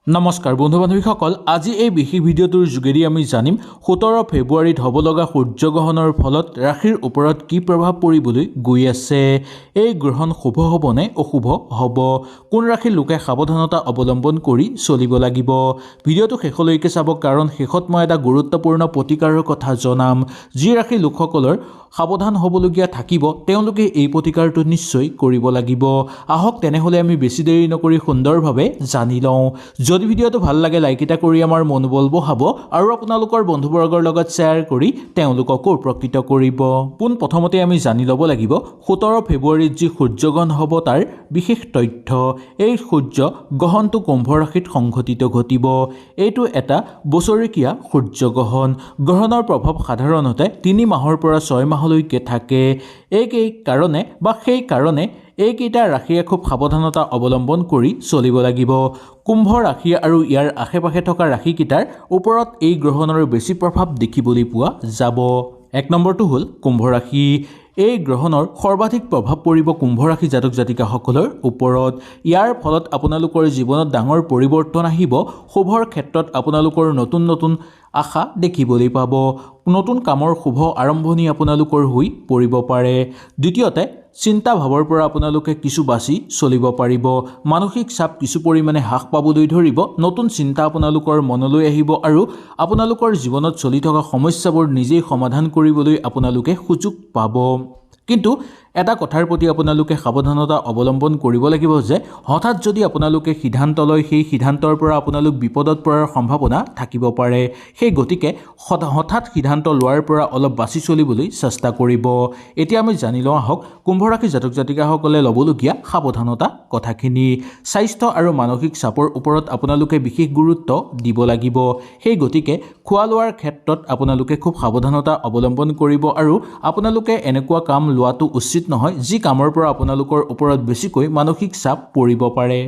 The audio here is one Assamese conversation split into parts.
নমস্কাৰ বন্ধু বান্ধৱীসকল, আজি এই বিশেষ ভিডিঅ'টোৰ যোগেদি আমি জানিম 17 ফেব্ৰুৱাৰীত হ'ব লগা সূৰ্যগ্ৰহণৰ ফলত ৰাশিৰ ওপৰত কি প্ৰভাৱ পৰিবলৈ গৈ আছে। এই গ্ৰহণ শুভ হ'ব নে অশুভ হ'ব, কোন ৰাশিৰ লোকে সাৱধানতা অৱলম্বন কৰি চলিব লাগিব। ভিডিঅ'টো শেষলৈকে চাব, কাৰণ শেষত মই এটা গুৰুত্বপূৰ্ণ প্ৰতিকাৰৰ কথা জনাম। যি ৰাশিৰ লোকসকলৰ সাৱধান হ'বলগীয়া থাকিব তেওঁলোকে এই প্ৰতিকাৰটো নিশ্চয় কৰিব লাগিব। আহক তেনেহ'লে আমি বেছি দেৰি নকৰি সুন্দৰভাৱে জানি লওঁ। যদি ভিডিঅ'টো ভাল লাগে লাইক এটা কৰি আমাৰ মনোবল বঢ়াব আৰু আপোনালোকৰ বন্ধুবৰ্গৰ লগত শ্বেয়াৰ কৰি তেওঁলোককো উপকৃত কৰিব। পোনপ্ৰথমতে আমি জানি ল'ব লাগিব 17 ফেব্ৰুৱাৰীত যি সূৰ্যগ্ৰহণ হ'ব তাৰ বিশেষ তথ্য। এই সূৰ্য গ্ৰহণটো কুম্ভ ৰাশিত সংঘটিত ঘটিব। এইটো এটা বছৰেকীয়া সূৰ্যগ্ৰহণ। গ্ৰহণৰ প্ৰভাৱ সাধাৰণতে 3 মাহৰ পৰা 6 মাহলৈকে থাকে। সেইকাৰণে এইকেইটা ৰাশিয়ে খুব সাৱধানতা অৱলম্বন কৰি চলিব লাগিব। কুম্ভ ৰাশি আৰু ইয়াৰ আশে পাশে থকা ৰাশিকেইটাৰ ওপৰত এই গ্ৰহণৰ বেছি প্ৰভাৱ দেখিবলৈ পোৱা যাব। 1 নম্বৰটো হ'ল কুম্ভ ৰাশি। এই গ্ৰহণৰ সৰ্বাধিক প্ৰভাৱ পৰিব কুম্ভ ৰাশি জাতক জাতিকাসকলৰ ওপৰত। ইয়াৰ ফলত আপোনালোকৰ জীৱনত ডাঙৰ পৰিৱৰ্তন আহিব। শুভৰ ক্ষেত্ৰত আপোনালোকৰ নতুন আশা দেখিবলৈ পাব। নতুন কামৰ শুভ আৰম্ভণি আপোনালোকৰ হৈ পৰিব পাৰে। দ্বিতীয়তে, চিন্তা ভাৱৰ পৰা আপোনালোকে কিছু বাছি চলিব পাৰিব। মানসিক চাপ কিছু পৰিমাণে হ্ৰাস পাবলৈ ধৰিব। নতুন চিন্তা আপোনালোকৰ মনলৈ আহিব আৰু আপোনালোকৰ জীৱনত চলি থকা সমস্যাবোৰ নিজেই সমাধান কৰিবলৈ আপোনালোকে সুযোগ পাব। কিন্তু এটা কথাৰ প্ৰতি আপোনালোকে সাৱধানতা অৱলম্বন কৰিব লাগিব যে হঠাৎ যদি আপোনালোকে সিদ্ধান্ত লয়, সেই সিদ্ধান্তৰ পৰা আপোনালোক বিপদত পৰাৰ সম্ভাৱনা থাকিব পাৰে। সেই গতিকে হঠাৎ সিদ্ধান্ত লোৱাৰ পৰা অলপ বাছি চলিবলৈ চেষ্টা কৰিব। এতিয়া আমি জানি লওঁ আহক কুম্ভ ৰাশি জাতক জাতিকাসকলে ল'বলগীয়া সাৱধানতা কথাখিনি। স্বাস্থ্য আৰু মানসিক চাপৰ ওপৰত আপোনালোকে বিশেষ গুৰুত্ব দিব লাগিব। সেই গতিকে খোৱা লোৱাৰ ক্ষেত্ৰত আপোনালোকে খুব সাৱধানতা অৱলম্বন কৰিব আৰু আপোনালোকে এনেকুৱা কাম লোৱাটো উচিত নহয় যি কামৰ পৰা আপোনালোকৰ ওপৰত বেছিকৈ মানসিক চাপ পৰিব পাৰে।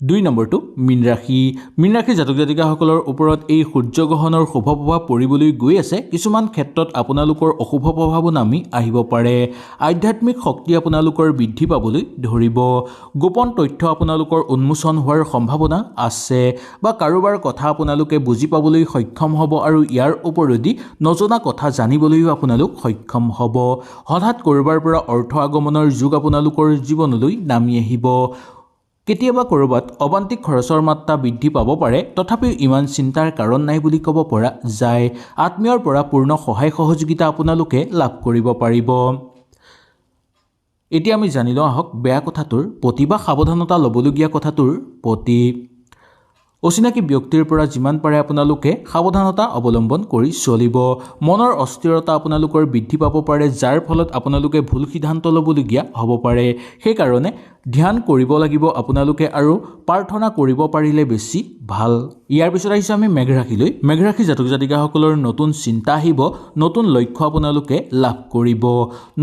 2 নম্বৰটো মীন ৰাশি। মীন ৰাশি জাতক জাতিকাসকলৰ ওপৰত এই সূৰ্যগ্ৰহণৰ শুভ প্ৰভাৱ পৰিবলৈ গৈ আছে। কিছুমান ক্ষেত্ৰত আপোনালোকৰ অশুভ প্ৰভাৱো নামি আহিব পাৰে। আধ্যাত্মিক শক্তি আপোনালোকৰ বৃদ্ধি পাবলৈ ধৰিব। গোপন তথ্য আপোনালোকৰ উন্মোচন হোৱাৰ সম্ভাৱনা আছে বা কাৰোবাৰ কথা আপোনালোকে বুজি পাবলৈ সক্ষম হ'ব আৰু ইয়াৰ ওপৰেদি নজনা কথা জানিবলৈও আপোনালোক সক্ষম হ'ব। হঠাৎ ক'ৰবাৰ পৰা অৰ্থ আগমনৰ যোগ আপোনালোকৰ জীৱনলৈ নামি আহিব। কেতিয়াবা ক'ৰবাত অবান্তিক খৰচৰ মাত্ৰা বৃদ্ধি পাব পাৰে, তথাপিও ইমান চিন্তাৰ কাৰণ নাই বুলি ক'ব পৰা যায়। আত্মীয়ৰ পৰা পূৰ্ণ সহায় সহযোগিতা আপোনালোকে লাভ কৰিব পাৰিব। এতিয়া আমি জানি লওঁ আহক বেয়া কথাটোৰ প্ৰতি বা সাৱধানতা ল'বলগীয়া কথাটোৰ প্ৰতি। অচিনাকি ব্যক্তিৰ পৰা যিমান পাৰে আপোনালোকে সাৱধানতা অৱলম্বন কৰি চলিব। মনৰ অস্থিৰতা আপোনালোকৰ বৃদ্ধি পাব পাৰে, যাৰ ফলত আপোনালোকে ভুল সিদ্ধান্ত ল'বলগীয়া হ'ব পাৰে। সেইকাৰণে ধ্যান কৰিব লাগিব আপোনালোকে আৰু প্ৰাৰ্থনা কৰিব পাৰিলে বেছি ভাল। ইয়াৰ পিছত আহিছোঁ আমি মেঘ ৰাশিলৈ। মেঘ ৰাশি জাতক জাতিকাসকলৰ নতুন চিন্তা আহিব, নতুন লক্ষ্য আপোনালোকে লাভ কৰিব।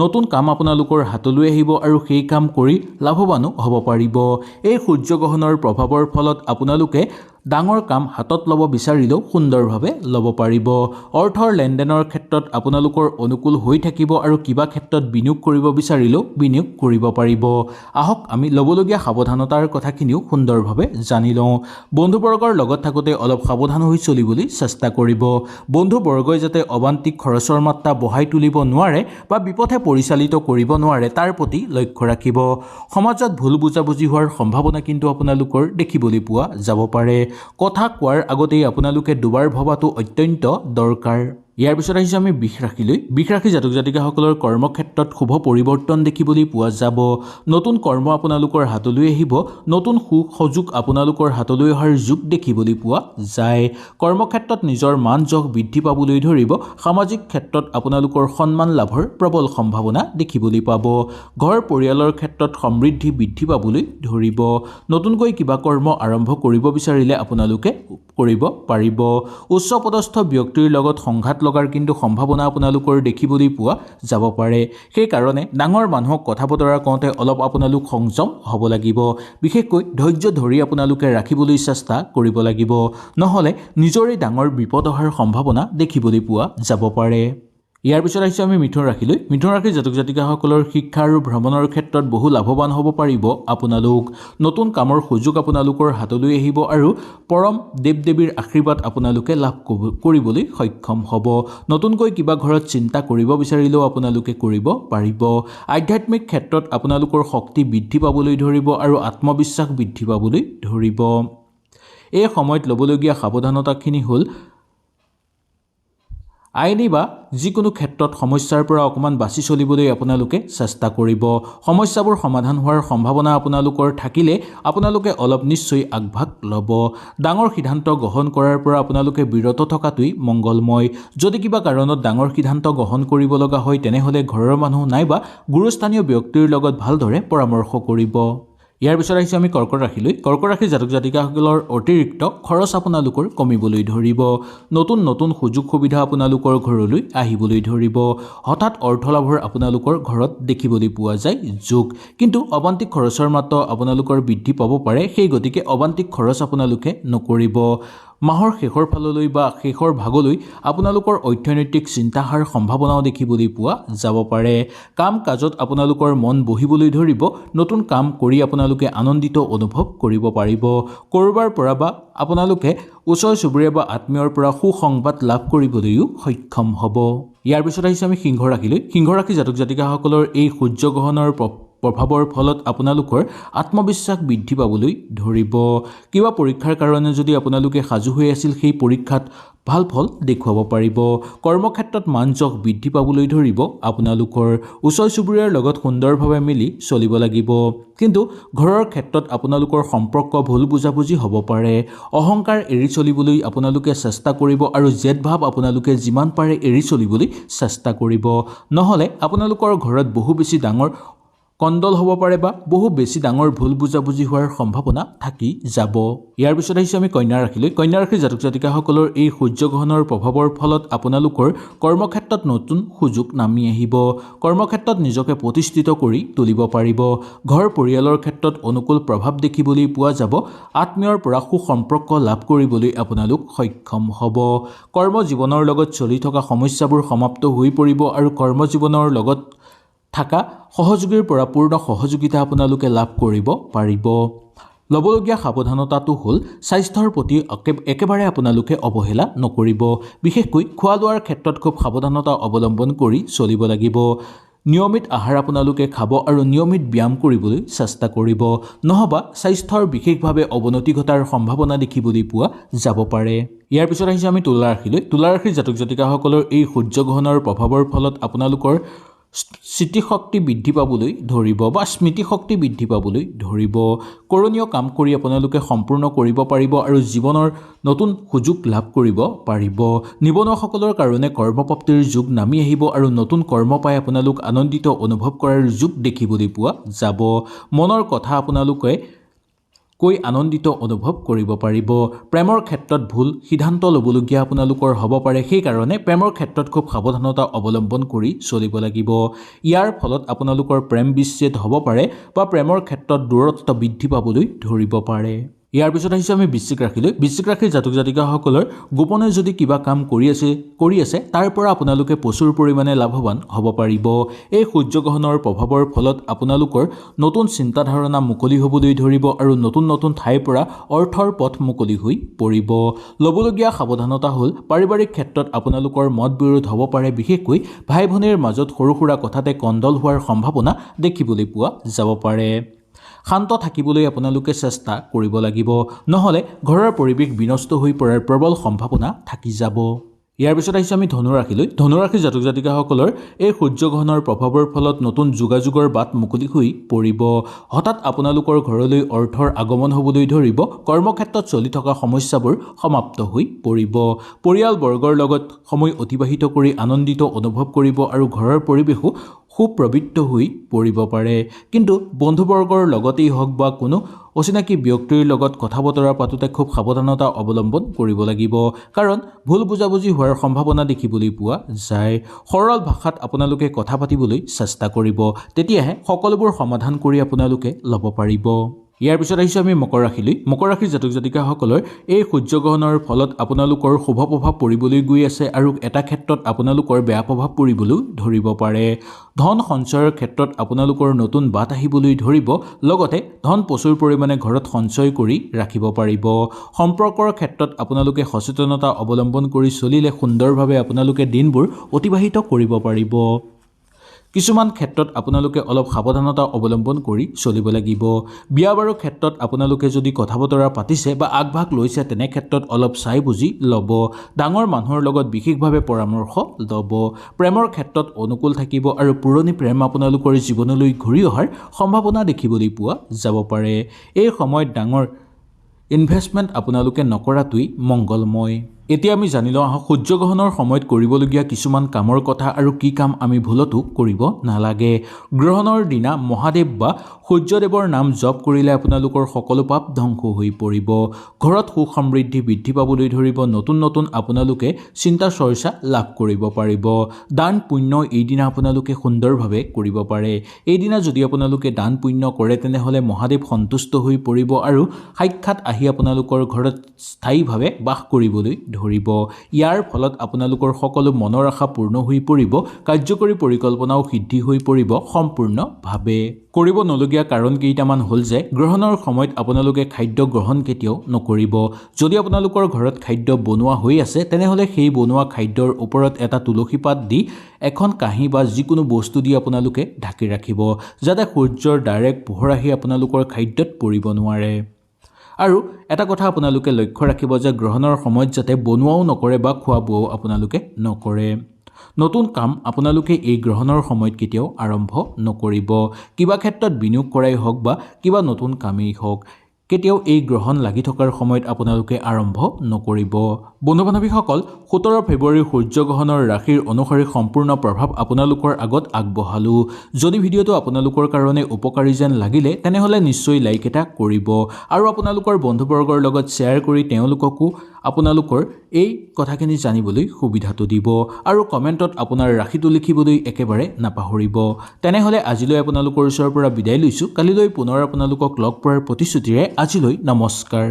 নতুন কাম আপোনালোকৰ হাতলৈ আহিব আৰু সেই কাম কৰি লাভৱানো হ'ব পাৰিব। এই সূৰ্যগ্ৰহণৰ প্ৰভাৱৰ ফলত আপোনালোকে ডাঙৰ কাম হাতত ল'ব বিচাৰিলেও সুন্দৰভাৱে ল'ব পাৰিব। অৰ্থৰ লেনদেনৰ ক্ষেত্ৰত আপোনালোকৰ অনুকূল হৈ থাকিব আৰু কিবা ক্ষেত্ৰত বিনিয়োগ কৰিব বিচাৰিলেও বিনিয়োগ কৰিব পাৰিব। আহক আমি ল'বলগীয়া সাৱধানতাৰ কথাখিনিও সুন্দৰভাৱে জানি লওঁ। বন্ধুবৰ্গৰ লগত থাকোঁতে অলপ সাৱধান হৈ চলিবলৈ চেষ্টা কৰিব। বন্ধুবৰ্গই যাতে অবান্তিক খৰচৰ মাত্ৰা বঢ়াই তুলিব নোৱাৰে বা বিপথে পৰিচালিত কৰিব নোৱাৰে তাৰ প্ৰতি লক্ষ্য ৰাখিব। সমাজত ভুল বুজাবুজি হোৱাৰ সম্ভাৱনা কিন্তু আপোনালোকৰ দেখিবলৈ পোৱা যাব পাৰে। কথা কোৱাৰ আগতেই আপোনালোকে দুবাৰ ভবাটো অত্যন্ত দৰকাৰ। ইয়াৰ পিছত আহিছোঁ আমি বৃষ ৰাশিলৈ। বৃষ ৰাশি জাতক জাতিকাসকলৰ কৰ্মক্ষেত্ৰত শুভ পৰিৱৰ্তন দেখিবলৈ পোৱা যাব। নতুন কৰ্ম আপোনালোকৰ হাতলৈ আহিব। নতুন সুযোগ আপোনালোকৰ হাতলৈ অহাৰ যোগ দেখিবলৈ পোৱা যায়। কৰ্মক্ষেত্ৰত নিজৰ মান যশ বৃদ্ধি পাবলৈ ধৰিব। সামাজিক ক্ষেত্ৰত আপোনালোকৰ সন্মান লাভৰ প্ৰবল সম্ভাৱনা দেখিবলৈ পাব। ঘৰ পৰিয়ালৰ ক্ষেত্ৰত সমৃদ্ধি বৃদ্ধি পাবলৈ ধৰিব। নতুনকৈ কিবা কৰ্ম আৰম্ভ কৰিব বিচাৰিলে আপোনালোকে কৰিব পাৰিব। উচ্চপদস্থ ব্যক্তিৰ লগত সংঘাত লগাৰ কিন্তু সম্ভাৱনা আপোনালোকৰ দেখিবলৈ পোৱা যাব পাৰে। সেইকাৰণে ডাঙৰ মানুহক কথা বতৰা কওঁতে অলপ আপোনালোক সংযম হ'ব লাগিব। বিশেষকৈ ধৈৰ্য ধৰি আপোনালোকে ৰাখিবলৈ চেষ্টা কৰিব লাগিব, নহ'লে নিজৰে ডাঙৰ বিপদ অহাৰ সম্ভাৱনা দেখিবলৈ পোৱা যাব পাৰে। ইয়াৰ পিছত আহিছোঁ আমি মিথুন ৰাশিলৈ। মিথুন ৰাশিৰ জাতক জাতিকাসকলৰ শিক্ষা আৰু ভ্ৰমণৰ ক্ষেত্ৰত বহু লাভৱান হ'ব পাৰিব আপোনালোক। নতুন কামৰ সুযোগ আপোনালোকৰ হাতলৈ আহিব আৰু পৰম দেৱ দেৱীৰ আশীৰ্বাদ আপোনালোকে লাভ কৰিবলৈ সক্ষম হ'ব। নতুনকৈ কিবা ঘৰত চিন্তা কৰিব বিচাৰিলেও আপোনালোকে কৰিব পাৰিব। আধ্যাত্মিক ক্ষেত্ৰত আপোনালোকৰ শক্তি বৃদ্ধি পাবলৈ ধৰিব আৰু আত্মবিশ্বাস বৃদ্ধি পাবলৈ ধৰিব। এই সময়ত ল'বলগীয়া সাৱধানতাখিনি হ'ল আইনী বা যিকোনো ক্ষেত্ৰত সমস্যাৰ পৰা অকণমান বাছি চলিবলৈ আপোনালোকে চেষ্টা কৰিব। সমস্যাবোৰ সমাধান হোৱাৰ সম্ভাৱনা আপোনালোকৰ থাকিলে আপোনালোকে অলপ নিশ্চয় আগভাগ ল'ব। ডাঙৰ সিদ্ধান্ত গ্ৰহণ কৰাৰ পৰা আপোনালোকে বিৰত থকাটোৱেই মংগলময়। যদি কিবা কাৰণত ডাঙৰ সিদ্ধান্ত গ্ৰহণ কৰিব লগা হয় তেনেহ'লে ঘৰৰ মানুহ নাইবা গুৰুস্থানীয় ব্যক্তিৰ লগত ভালদৰে পৰামৰ্শ কৰিব। ইয়াৰ পিছত আহিছোঁ আমি কৰ্কট ৰাশিলৈ। কৰ্কট ৰাশিৰ জাতক জাতিকাসকলৰ অতিৰিক্ত খৰচ আপোনালোকৰ কমিবলৈ ধৰিব। নতুন নতুন সুযোগ সুবিধা আপোনালোকৰ ঘৰলৈ আহিবলৈ ধৰিব। হঠাৎ অৰ্থলাভৰ আপোনালোকৰ ঘৰত দেখিবলৈ পোৱা যায় যোগ। কিন্তু অবান্তিক খৰচৰ মাত্ৰ আপোনালোকৰ বৃদ্ধি পাব পাৰে, সেই গতিকে অবান্তিক খৰচ আপোনালোকে নকৰিব। মাহৰ শেষৰ ফাললৈ বা শেষৰ ভাগলৈ আপোনালোকৰ অৰ্থনৈতিক চিন্তাহাৰ সম্ভাৱনাও দেখিবলৈ পোৱা যাব পাৰে। কাম কাজত আপোনালোকৰ মন বহিবলৈ ধৰিব। নতুন কাম কৰি আপোনালোকে আনন্দিত অনুভৱ কৰিব পাৰিব। ক'ৰবাৰ পৰা বা আপোনালোকে ওচৰ চুবুৰীয়া বা আত্মীয়ৰ পৰা সুসংবাদ লাভ কৰিবলৈও সক্ষম হ'ব। ইয়াৰ পিছত আহিছোঁ আমি সিংহ ৰাশিলৈ। সিংহ ৰাশি জাতক জাতিকাসকলৰ এই সূৰ্যগ্ৰহণৰ প্ৰভাৱৰ ফলত আপোনালোকৰ আত্মবিশ্বাস বৃদ্ধি পাবলৈ ধৰিব। কিবা পৰীক্ষাৰ কাৰণে যদি আপোনালোকে সাজু হৈ আছিল সেই পৰীক্ষাত ভাল ফল দেখুৱাব পাৰিব। কৰ্মক্ষেত্ৰত মান যশ বৃদ্ধি পাবলৈ ধৰিব। আপোনালোকৰ ওচৰ চুবুৰীয়াৰ লগত সুন্দৰভাৱে মিলি চলিব লাগিব। কিন্তু ঘৰৰ ক্ষেত্ৰত আপোনালোকৰ সম্পৰ্ক ভুল বুজাবুজি হ'ব পাৰে। অহংকাৰ এৰি চলিবলৈ আপোনালোকে চেষ্টা কৰিব আৰু জেদ ভাৱ আপোনালোকে যিমান পাৰে এৰি চলিবলৈ চেষ্টা কৰিব। নহ'লে আপোনালোকৰ ঘৰত বহু বেছি ডাঙৰ কণ্ডল হ'ব পাৰে বা বহু বেছি ডাঙৰ ভুল বুজাবুজি হোৱাৰ সম্ভাৱনা থাকি যাব। ইয়াৰ পিছত আহিছোঁ আমি কন্যা ৰাশিলৈ। কন্যা ৰাশিৰ জাতক জাতিকাসকলৰ এই সূৰ্যগ্ৰহণৰ প্ৰভাৱৰ ফলত আপোনালোকৰ কৰ্মক্ষেত্ৰত নতুন সুযোগ নামি আহিব। কৰ্মক্ষেত্ৰত নিজকে প্ৰতিষ্ঠিত কৰি তুলিব পাৰিব। ঘৰ পৰিয়ালৰ ক্ষেত্ৰত অনুকূল প্ৰভাৱ দেখিবলৈ পোৱা যাব। আত্মীয়ৰ পৰা সুসম্পৰ্ক লাভ কৰিবলৈ আপোনালোক সক্ষম হ'ব। কৰ্মজীৱনৰ লগত চলি থকা সমস্যাবোৰ সমাপ্ত হৈ পৰিব আৰু কৰ্মজীৱনৰ লগত থকা সহযোগীৰ পৰা পূৰ্ণ সহযোগিতা আপোনালোকে লাভ কৰিব পাৰিব। ল'বলগীয়া সাৱধানতাটো হ'ল স্বাস্থ্যৰ প্ৰতি একেবাৰে আপোনালোকে অৱহেলা নকৰিব। বিশেষকৈ খোৱা লোৱাৰ ক্ষেত্ৰত খুব সাৱধানতা অৱলম্বন কৰি চলিব লাগিব। নিয়মিত আহাৰ আপোনালোকে খাব আৰু নিয়মিত ব্যায়াম কৰিবলৈ চেষ্টা কৰিব। নহবা স্বাস্থ্যৰ বিশেষভাৱে অৱনতি ঘটাৰ সম্ভাৱনা দেখিবলৈ পোৱা যাব পাৰে। ইয়াৰ পিছত আহিছোঁ আমি তুলা ৰাশিলৈ। তুলা ৰাশিৰ জাতক জাতিকাসকলৰ এই সূৰ্যগ্ৰহণৰ প্ৰভাৱৰ ফলত আপোনালোকৰ স্মৃতিশক্তি বৃদ্ধি পাবলৈ ধৰিব বা স্মৃতিশক্তি বৃদ্ধি পাবলৈ ধৰিব। কৰণীয় কাম কৰি আপোনালোকে সম্পূৰ্ণ কৰিব পাৰিব আৰু জীৱনৰ নতুন সুযোগ লাভ কৰিব পাৰিব। নিবনুৱাসকলৰ কাৰণে কৰ্মপ্ৰাপ্তিৰ যুগ নামি আহিব আৰু নতুন কৰ্ম পাই আপোনালোক আনন্দিত অনুভৱ কৰাৰ যুগ দেখিবলৈ পোৱা যাব। মনৰ কথা আপোনালোকে কৈ আনন্দিত অনুভৱ কৰিব পাৰিব। প্ৰেমৰ ক্ষেত্ৰত ভুল সিদ্ধান্ত ল'বলগীয়া আপোনালোকৰ হ'ব পাৰে, সেইকাৰণে প্ৰেমৰ ক্ষেত্ৰত খুব সাৱধানতা অৱলম্বন কৰি চলিব লাগিব। ইয়াৰ ফলত আপোনালোকৰ প্ৰেম বিচ্ছেদ হ'ব পাৰে বা প্ৰেমৰ ক্ষেত্ৰত দূৰত্ব বৃদ্ধি পাবলৈ ধৰিব পাৰে। ইয়াৰ পিছত আহিছোঁ আমি বৃশ্চিক ৰাশিলৈ। বৃশ্চিক ৰাশিৰ জাতক জাতিকাসকলৰ গোপনে যদি কিবা কাম কৰি আছে তাৰ পৰা আপোনালোকে প্ৰচুৰ পৰিমাণে লাভৱান হ'ব পাৰিব। এই সূৰ্যগ্ৰহণৰ প্ৰভাৱৰ ফলত আপোনালোকৰ নতুন চিন্তাধাৰণা মুকলি হ'বলৈ ধৰিব আৰু নতুন নতুন ঠাইৰ পৰা অৰ্থৰ পথ মুকলি হৈ পৰিব। ল'বলগীয়া সাৱধানতা হ'ল পাৰিবাৰিক ক্ষেত্ৰত আপোনালোকৰ মত বিৰোধ হ'ব পাৰে। বিশেষকৈ ভাই ভনীৰ মাজত সৰু সুৰা কথাতে কণ্ডল হোৱাৰ সম্ভাৱনা দেখিবলৈ পোৱা যাব পাৰে। শান্ত থাকিবলৈ আপোনালোকে চেষ্টা কৰিব লাগিব, নহ'লে ঘৰৰ পৰিৱেশ বিনষ্ট হৈ পৰাৰ প্ৰবল সম্ভাৱনা থাকি যাব। ইয়াৰ পিছত আহিছোঁ আমি ধনু ৰাশিলৈ। ধনু ৰাশিৰ জাতক জাতিকাসকলৰ এই সূৰ্যগ্ৰহণৰ প্ৰভাৱৰ ফলত নতুন যোগাযোগৰ বাট মুকলি হৈ পৰিব। হঠাৎ আপোনালোকৰ ঘৰলৈ অৰ্থৰ আগমন হ'বলৈ ধৰিব। কৰ্মক্ষেত্ৰত চলি থকা সমস্যাবোৰ সমাপ্ত হৈ পৰিব। পৰিয়ালবৰ্গৰ লগত সময় অতিবাহিত কৰি আনন্দিত অনুভৱ কৰিব আৰু ঘৰৰ পৰিৱেশো সুপ্ৰবৃত্ত হৈ পৰিব পাৰে। কিন্তু বন্ধুবৰ্গৰ লগতেই হওক বা কোনো অচিনাকি ব্যক্তিৰ লগত কথা বতৰা পাতোঁতে খুব সাৱধানতা অৱলম্বন কৰিব লাগিব, কাৰণ ভুল বুজাবুজি হোৱাৰ সম্ভাৱনা দেখিবলৈ পোৱা যায়। সৰল ভাষাত আপোনালোকে কথা পাতিবলৈ চেষ্টা কৰিব, তেতিয়াহে সকলোবোৰ সমাধান কৰি আপোনালোকে ল'ব পাৰিব। ইয়াৰ পিছত আহিছোঁ আমি মকৰ ৰাশিলৈ। মকৰ ৰাশিৰ জাতক জাতিকাসকলৰ এই সূৰ্যগ্ৰহণৰ ফলত আপোনালোকৰ শুভ প্ৰভাৱ পৰিবলৈ গৈ আছে আৰু এটা ক্ষেত্ৰত আপোনালোকৰ বেয়া প্ৰভাৱ পৰিবলৈ ধৰিব পাৰে। ধন সঞ্চয়ৰ ক্ষেত্ৰত আপোনালোকৰ নতুন বাট আহিবলৈ ধৰিব, লগতে ধন প্ৰচুৰ পৰিমাণে ঘৰত সঞ্চয় কৰি ৰাখিব পাৰিব। সম্পৰ্কৰ ক্ষেত্ৰত আপোনালোকে সচেতনতা অৱলম্বন কৰি চলিলে সুন্দৰভাৱে আপোনালোকে দিনবোৰ অতিবাহিত কৰিব পাৰিব। কিছুমান ক্ষেত্ৰত আপোনালোকে অলপ সাৱধানতা অৱলম্বন কৰি চলিব লাগিব। বিয়া বাৰুৰ ক্ষেত্ৰত আপোনালোকে যদি কথা বতৰা পাতিছে বা আগভাগ লৈছে তেনে ক্ষেত্ৰত অলপ চাই বুজি ল'ব। ডাঙৰ মানুহৰ লগত বিশেষভাৱে পৰামৰ্শ ল'ব। প্ৰেমৰ ক্ষেত্ৰত অনুকূল থাকিব আৰু পুৰণি প্ৰেম আপোনালোকৰ জীৱনলৈ ঘূৰি অহাৰ সম্ভাৱনা দেখিবলৈ পোৱা যাব পাৰে। এই সময়ত ডাঙৰ ইনভেষ্টমেণ্ট আপোনালোকে নকৰাটোৱেই মংগলময়। এতিয়া আমি জানি লওঁ আহক সূৰ্যগ্ৰহণৰ সময়ত কৰিবলগীয়া কিছুমান কামৰ কথা আৰু কি কাম আমি ভুলতো কৰিব নালাগে। গ্ৰহণৰ দিনা মহাদেৱ বা সূৰ্যদেৱৰ নাম জপ কৰিলে আপোনালোকৰ সকলো পাপ ধ্বংস হৈ পৰিব। ঘৰত সুখ সমৃদ্ধি বৃদ্ধি পাবলৈ ধৰিব। নতুন নতুন আপোনালোকে চিন্তা চৰ্চা লাভ কৰিব পাৰিব। দান পুণ্য এইদিনা আপোনালোকে সুন্দৰভাৱে কৰিব পাৰে। এইদিনা যদি আপোনালোকে দান পুণ্য কৰে তেনেহ'লে মহাদেৱ সন্তুষ্ট হৈ পৰিব আৰু সাক্ষাৎ আহি আপোনালোকৰ ঘৰত স্থায়ীভাৱে বাস কৰিবলৈ ধৰিব। ইয়াৰ ফলত আপোনালোকৰ সকলো মনৰ আশা পূৰ্ণ হৈ পৰিব। কাৰ্যকৰী পৰিকল্পনাও সিদ্ধি হৈ পৰিব সম্পূৰ্ণভাৱে। কৰিব নলগীয়া কাৰণ কেইটামান হ'ল যে গ্ৰহণৰ সময়ত আপোনালোকে খাদ্য গ্ৰহণ কেতিয়াও নকৰিব। যদি আপোনালোকৰ ঘৰত খাদ্য বনোৱা হৈ আছে তেনেহ'লে সেই বনোৱা খাদ্যৰ ওপৰত এটা তুলসী পাত দি এখন কাঁহী বা যিকোনো বস্তু দি আপোনালোকে ঢাকি ৰাখিব, যাতে সূৰ্যৰ ডাইৰেক্ট পোহৰ আহি আপোনালোকৰ খাদ্যত পৰিব নোৱাৰে। আৰু এটা কথা আপোনালোকে লক্ষ্য ৰাখিব যে গ্ৰহণৰ সময়ত যাতে বনোৱাও নকৰে বা খোৱা বোৱাও আপোনালোকে নকৰে। নতুন কাম আপোনালোকে এই গ্ৰহণৰ সময়ত কেতিয়াও আৰম্ভ নকৰিব। কিবা ক্ষেত্ৰত বিনিয়োগ কৰাই হওক বা কিবা নতুন কামেই হওক, কেতিয়াও এই গ্ৰহণ লাগি থকাৰ সময়ত আপোনালোকে আৰম্ভ নকৰিব। বন্ধু বান্ধৱীসকল, 17 ফেব্ৰুৱাৰীৰ সূৰ্যগ্ৰহণৰ ৰাশিৰ অনুসৰি সম্পূৰ্ণ প্ৰভাৱ আপোনালোকৰ আগত আগবঢ়ালোঁ। যদি ভিডিঅ'টো আপোনালোকৰ কাৰণে উপকাৰী যেন লাগিলে তেনেহ'লে নিশ্চয় লাইক এটা কৰিব আৰু আপোনালোকৰ বন্ধুবৰ্গৰ লগত শ্বেয়াৰ কৰি তেওঁলোককো আপোনালোকৰ এই কথাখিনি জানিবলৈ সুবিধাটো দিব আৰু কমেণ্টত আপোনাৰ ৰাশিটো লিখিবলৈ একেবাৰে নাপাহৰিব। তেনেহ'লে আজিলৈ আপোনালোকৰ ওচৰৰ পৰা বিদায় লৈছোঁ। কালিলৈ পুনৰ আপোনালোকক লগ পোৱাৰ প্ৰতিশ্ৰুতিৰে আজিলৈ নমস্কাৰ।